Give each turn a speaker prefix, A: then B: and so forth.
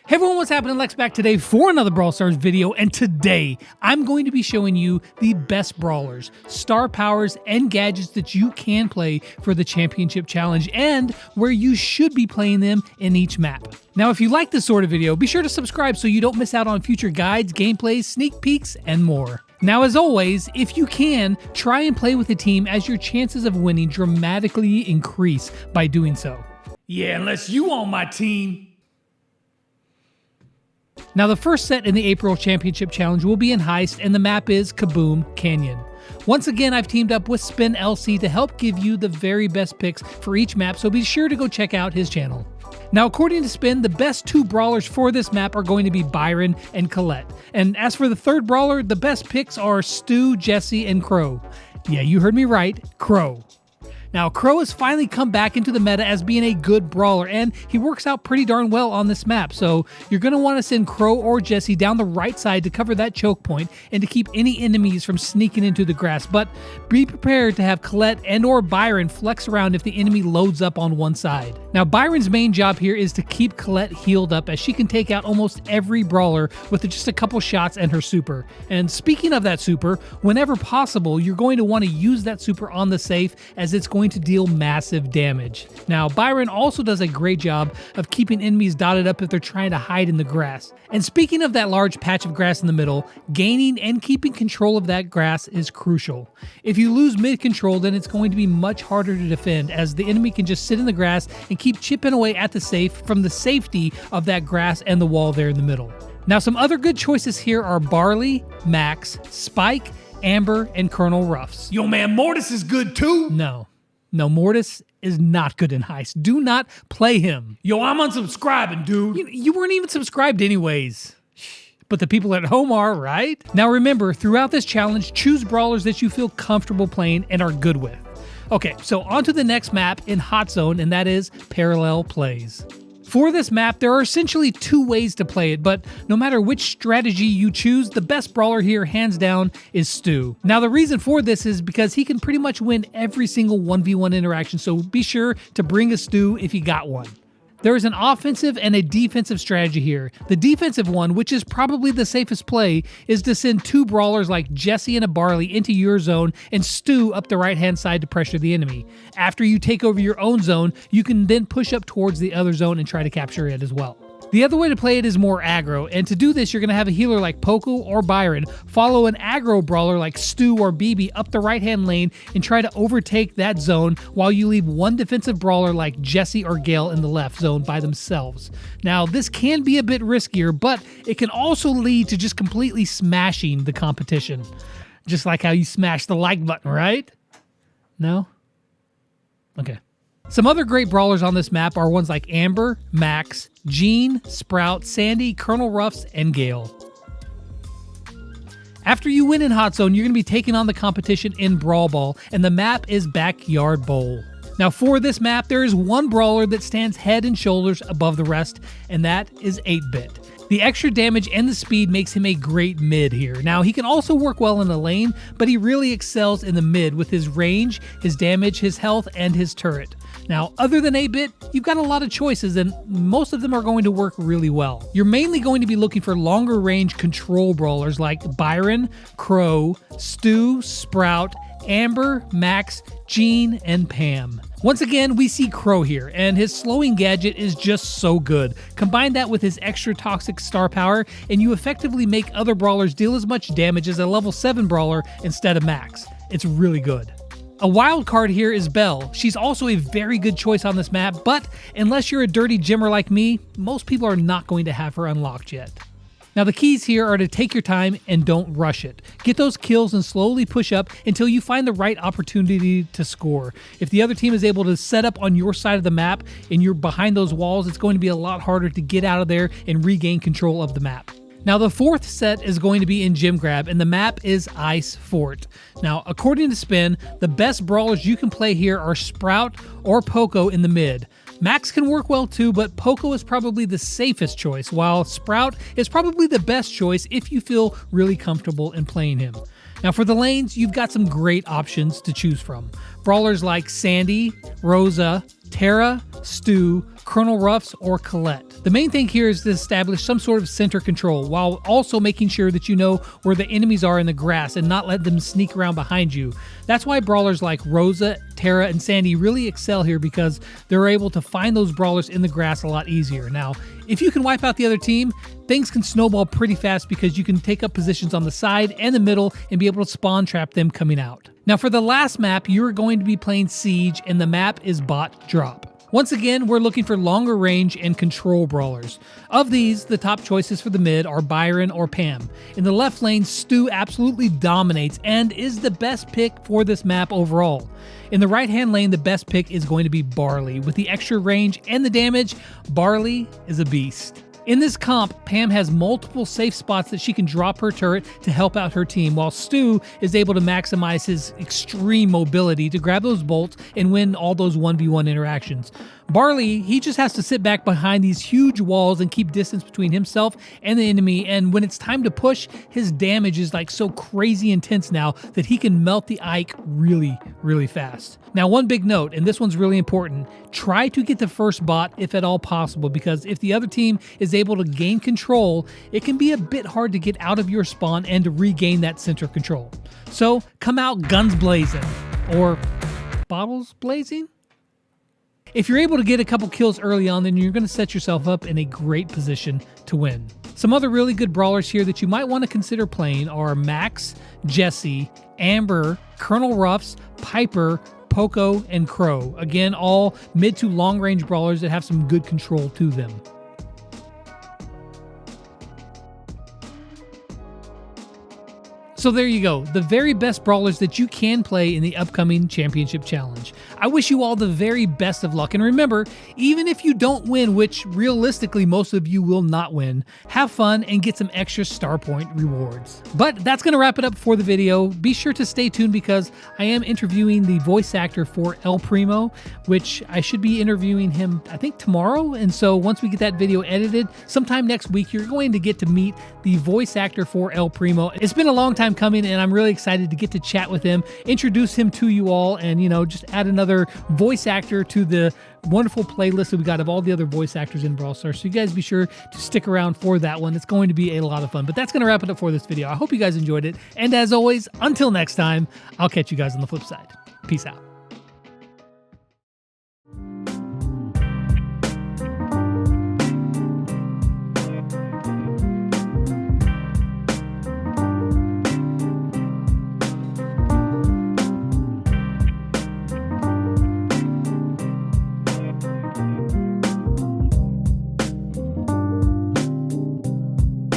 A: Hey everyone, what's happening? Lex back today for another Brawl Stars video, and today I'm going to be showing you the best brawlers, star powers, and gadgets that you can play for the Championship Challenge and where you should be playing them in each map. Now, if you like this sort of video, be sure to subscribe so you don't miss out on future guides, gameplays, sneak peeks, and more. Now, as always, if you can, try and play with a team as your chances of winning dramatically increase by doing so. Yeah, unless you on my team. Now, the first set in the April Championship Challenge will be in Heist, and the map is Kaboom Canyon. Once again, I've teamed up with SpenLC to help give you the very best picks for each map, so be sure to go check out his channel. Now, according to Spen, the best two brawlers for this map are going to be Byron and Colette. And as for the third brawler, the best picks are Stu, Jesse, and Crow. Yeah, you heard me right, Crow. Now, Crow has finally come back into the meta as being a good brawler, and he works out pretty darn well on this map, so you're going to want to send Crow or Jesse down the right side to cover that choke point and to keep any enemies from sneaking into the grass, but be prepared to have Colette and or Byron flex around if the enemy loads up on one side. Now, Byron's main job here is to keep Colette healed up, as she can take out almost every brawler with just a couple shots and her super. And speaking of that super, whenever possible, you're going to want to use that super on the safe, as it's going to deal massive damage. Now, Byron also does a great job of keeping enemies dotted up if they're trying to hide in the grass. And speaking of that large patch of grass in the middle, gaining and keeping control of that grass is crucial. If you lose mid-control, then it's going to be much harder to defend, as the enemy can just sit in the grass and keep chipping away at the safe from the safety of that grass and the wall there in the middle. Now, some other good choices here are Barley, Max, Spike, Amber, and Colonel Ruffs.
B: Yo man, Mortis is good too?
A: No, Mortis is not good in Heist. Do not play him.
B: Yo, I'm unsubscribing, dude.
A: You weren't even subscribed anyways. But the people at home are, right? Now remember, throughout this challenge, choose brawlers that you feel comfortable playing and are good with. Okay, so on to the next map in Hot Zone, and that is Parallel Plays. For this map, there are essentially two ways to play it, but no matter which strategy you choose, the best brawler here, hands down, is Stu. Now, the reason for this is because he can pretty much win every single 1v1 interaction, so be sure to bring a Stu if you got one. There is an offensive and a defensive strategy here. The defensive one, which is probably the safest play, is to send two brawlers like Jesse and a Barley into your zone and Stu up the right-hand side to pressure the enemy. After you take over your own zone, you can then push up towards the other zone and try to capture it as well. The other way to play it is more aggro, and to do this, you're going to have a healer like Poco or Byron follow an aggro brawler like Stu or BB up the right-hand lane and try to overtake that zone, while you leave one defensive brawler like Jesse or Gale in the left zone by themselves. Now, this can be a bit riskier, but it can also lead to just completely smashing the competition. Just like how you smash the like button, right? No? Okay. Some other great brawlers on this map are ones like Amber, Max, Jean, Sprout, Sandy, Colonel Ruffs, and Gale. After you win in Hot Zone, you're going to be taking on the competition in Brawl Ball, and the map is Backyard Bowl. Now, for this map, there is one brawler that stands head and shoulders above the rest, and that is 8-Bit. The extra damage and the speed makes him a great mid here. Now, he can also work well in the lane, but he really excels in the mid with his range, his damage, his health, and his turret. Now, other than 8-Bit, you've got a lot of choices, and most of them are going to work really well. You're mainly going to be looking for longer range control brawlers like Byron, Crow, Stu, Sprout, Amber, Max, Jean, and Pam. Once again, we see Crow here, and his slowing gadget is just so good. Combine that with his extra toxic star power, and you effectively make other brawlers deal as much damage as a level 7 brawler instead of Max. It's really good. A wild card here is Belle. She's also a very good choice on this map, but unless you're a dirty gymmer like me, most people are not going to have her unlocked yet. Now, the keys here are to take your time and don't rush it. Get those kills and slowly push up until you find the right opportunity to score. If the other team is able to set up on your side of the map and you're behind those walls, it's going to be a lot harder to get out of there and regain control of the map. Now, the fourth set is going to be in Gym Grab, and the map is Ice Fort. Now, according to Spen, the best brawlers you can play here are Sprout or Poco in the mid. Max can work well too, but Poco is probably the safest choice, while Sprout is probably the best choice if you feel really comfortable in playing him. Now for the lanes, you've got some great options to choose from. Brawlers like Sandy, Rosa, Tara, Stu, Colonel Ruffs, or Colette. The main thing here is to establish some sort of center control while also making sure that you know where the enemies are in the grass and not let them sneak around behind you. That's why brawlers like Rosa, Tara, and Sandy really excel here because they're able to find those brawlers in the grass a lot easier. Now, if you can wipe out the other team, things can snowball pretty fast because you can take up positions on the side and the middle and be able to spawn trap them coming out. Now for the last map, you're going to be playing Siege, and the map is Bot Drop. Once again, we're looking for longer range and control brawlers. Of these, the top choices for the mid are Byron or Pam. In the left lane, Stu absolutely dominates and is the best pick for this map overall. In the right-hand lane, the best pick is going to be Barley. With the extra range and the damage, Barley is a beast. In this comp, Pam has multiple safe spots that she can drop her turret to help out her team, while Stu is able to maximize his extreme mobility to grab those bolts and win all those 1v1 interactions. Barley, he just has to sit back behind these huge walls and keep distance between himself and the enemy, and when it's time to push, his damage is like so crazy intense now that he can melt the Ike really, really fast. Now, one big note, and this one's really important, try to get the first bot if at all possible, because if the other team is able to gain control, it can be a bit hard to get out of your spawn and to regain that center control. So come out guns blazing, or bottles blazing? If you're able to get a couple kills early on, then you're going to set yourself up in a great position to win. Some other really good brawlers here that you might want to consider playing are Max, Jesse, Amber, Colonel Ruffs, Piper, Poco, and Crow. Again, all mid to long range brawlers that have some good control to them. So there you go, the very best brawlers that you can play in the upcoming Championship Challenge. I wish you all the very best of luck, and remember, even if you don't win, which realistically most of you will not win, have fun and get some extra star point rewards. But that's going to wrap it up for the video. Be sure to stay tuned because I am interviewing the voice actor for El Primo, which I should be interviewing him, I think, tomorrow. And so once we get that video edited, sometime next week, you're going to get to meet the voice actor for El Primo. It's been a long time coming, and I'm really excited to get to chat with him, introduce him to you all, and just add another voice actor to the wonderful playlist that we got of all the other voice actors in Brawl Stars. So you guys be sure to stick around for that one. It's going to be a lot of fun. But that's going to wrap it up for this video. I hope you guys enjoyed it. And as always, until next time, I'll catch you guys on the flip side. Peace out.